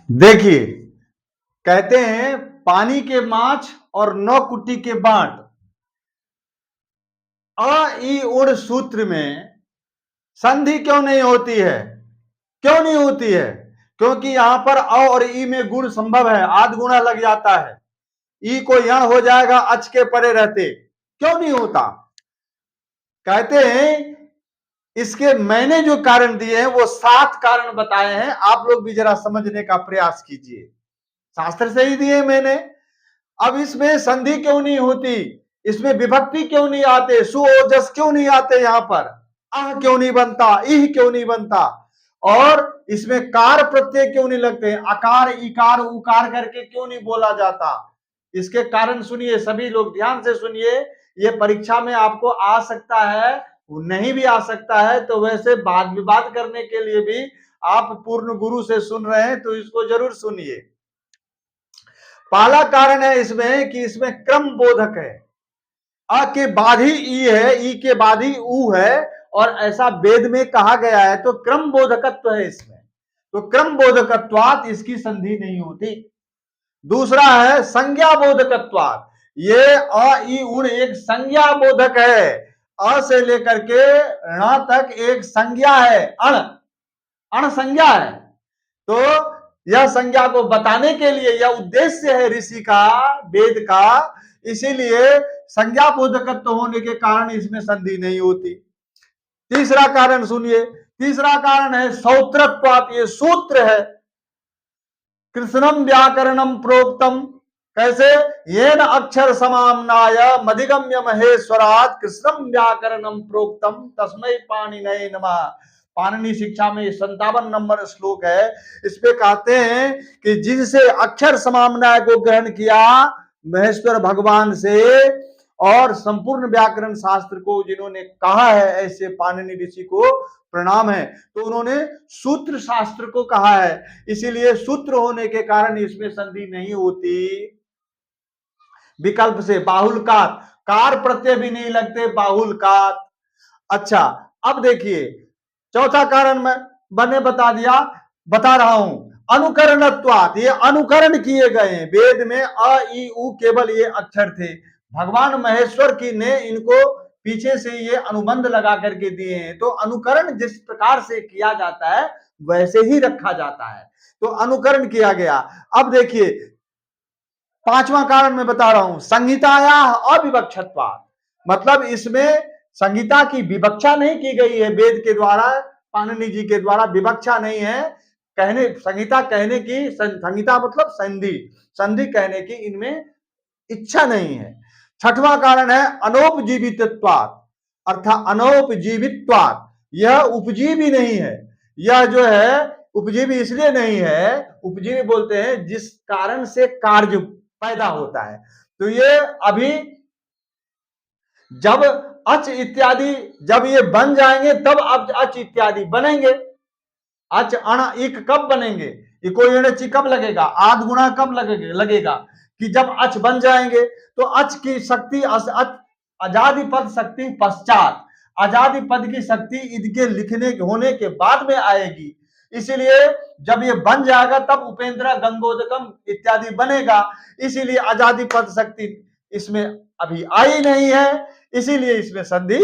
देखिए, कहते हैं पानी के माछ और नौ कुट्टी के बांट। अ ई उड़ सूत्र में संधि क्यों नहीं होती है? क्यों नहीं होती है? क्योंकि यहां पर अ और ई में गुण संभव है, आध गुणा लग जाता है। ई को यण हो जाएगा अच के परे रहते। क्यों नहीं होता? कहते हैं इसके मैंने जो कारण दिए हैं वो 7 कारण बताए हैं। आप लोग भी जरा समझने का प्रयास कीजिए। शास्त्र से ही दिए मैंने। अब इसमें संधि क्यों नहीं होती? इसमें विभक्ति क्यों नहीं आते? सुओजस क्यों नहीं आते? यहां पर आह क्यों नहीं बनता? इह क्यों नहीं बनता? और इसमें कार प्रत्यय क्यों नहीं लगते? अकार इकार उकार करके क्यों नहीं बोला जाता? इसके कारण सुनिए, सभी लोग ध्यान से सुनिए। ये परीक्षा में आपको आ सकता है, नहीं भी आ सकता है, तो वैसे वाद विवाद करने के लिए भी आप पूर्ण गुरु से सुन रहे हैं तो इसको जरूर सुनिए। पहला कारण है इसमें कि इसमें क्रम बोधक है। अ के बाद ही ई है, ई के बाद ही ऊ है, और ऐसा वेद में कहा गया है, तो क्रम बोधकत्व है इसमें। तो क्रम बोधकत्वात इसकी संधि नहीं होती। दूसरा है संज्ञा बोधकत्वात। ये अ ई उण एक संज्ञा बोधक है। अ से लेकर के ण तक एक संज्ञा है, अण अण संज्ञा है। तो यह संज्ञा को बताने के लिए यह उद्देश्य है ऋषि का, वेद का, इसीलिए संज्ञा बोधकत्व होने के कारण इसमें संधि नहीं होती। तीसरा कारण सुनिए, तीसरा कारण है सौत्रत्वात्। ये सूत्र है। कृष्णम व्याकरणम प्रोक्तम, कैसे? येन अक्षर समाम्नाय मधिगम्य महेश्वरात् कृष्णम व्याकरणम प्रोक्तम तस्मै पाणिनये नमः। पाणिनि शिक्षा में 57 नंबर श्लोक है। इसमें कहते हैं कि जिनसे अक्षर समाम्नाय को ग्रहण किया महेश्वर भगवान से, और संपूर्ण व्याकरण शास्त्र को जिन्होंने कहा है, ऐसे पाणिनि ऋषि को प्रणाम है। तो उन्होंने सूत्र शास्त्र को कहा है, इसीलिए सूत्र होने के कारण इसमें संधि नहीं होती। विकल्प से बाहुल्कात, कार प्रत्यय भी नहीं लगते, बाहुल्कात। अच्छा, अब देखिए चौथा कारण मैंने बता रहा हूं, अनुकरणत्वात्। ये अनुकरण किए गए हैं। वेद में अ ई उ केवल ये अक्षर थे, भगवान महेश्वर की ने इनको पीछे से ये अनुबंध लगा करके दिए हैं। तो अनुकरण जिस प्रकार से किया जाता है वैसे ही रखा जाता है, तो अनुकरण किया गया। अब देखिए पांचवा कारण मैं बता रहा हूं, संहिताया अविवक्षत्वात्। मतलब इसमें संहिता की विवक्षा नहीं की गई है वेद के द्वारा, पाणिनि जी के द्वारा विवक्षा नहीं है। कहने संहिता कहने की, संहिता मतलब संधि, संधि कहने की इनमें इच्छा नहीं है। छठवां कारण है अनौपजीवित्वात्, अर्थात अनौपजीवित्वात्। यह उपजीवी नहीं है। यह जो है उपजीवी इसलिए नहीं है, उपजीवी बोलते हैं जिस कारण से कार्य पैदा होता है। तो ये अभी जब अच इत्यादि जब ये बन जाएंगे तब अब अच इत्यादि बनेंगे। अच अण इक कब बनेंगे? इको इणची कब लगेगा? आध गुणा कब लगेगा? कि जब अच बन जाएंगे। तो अच की शक्ति अजादि पद शक्ति पश्चात, अजादि पद की शक्ति इनके लिखने होने के बाद में आएगी। इसीलिए जब ये बन जाएगा तब उपेंद्र गंगोदकम इत्यादि बनेगा। इसीलिए अजादि पद शक्ति इसमें अभी आई नहीं है, इसीलिए इसमें संधि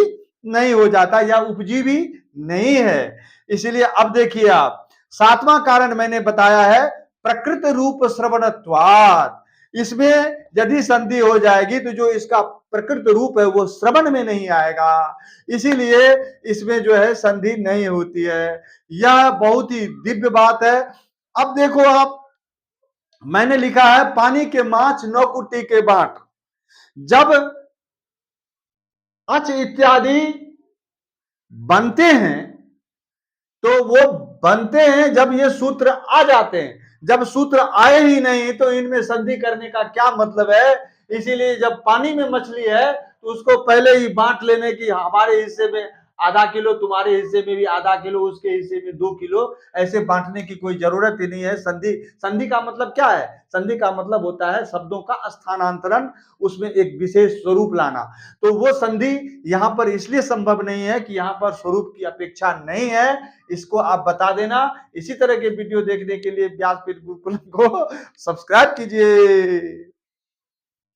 नहीं हो जाता, या उपजीवी नहीं है। इसीलिए अब देखिए आप, सातवां कारण मैंने बताया है प्रकृत रूप श्रवणत्वात्। इसमें यदि संधि हो जाएगी तो जो इसका प्रकृत रूप है वो श्रवण में नहीं आएगा, इसीलिए इसमें जो है संधि नहीं होती है। यह बहुत ही दिव्य बात है। अब देखो आप, मैंने लिखा है पानी के माछ नौ कुट्टी के बाट। जब अच इत्यादि बनते हैं तो वो बनते हैं जब ये सूत्र आ जाते हैं। जब सूत्र आए ही नहीं तो इनमें संधि करने का क्या मतलब है? इसीलिए जब पानी में मछली है तो उसको पहले ही बांट लेने की, हमारे हिस्से में आधा किलो तुम्हारे हिस्से में भी आधा किलो, उसके हिस्से में 2 किलो, ऐसे बांटने की कोई जरूरत ही नहीं है। संधि, संधि का मतलब क्या है? संधि का मतलब होता है शब्दों का स्थानांतरण, उसमें एक विशेष स्वरूप लाना। तो वो संधि यहाँ पर इसलिए संभव नहीं है कि यहाँ पर स्वरूप की अपेक्षा नहीं है, इसको आप बता देना। इसी तरह के वीडियो देखने के लिए व्यासपीठ गुरुकुलम को सब्सक्राइब कीजिए।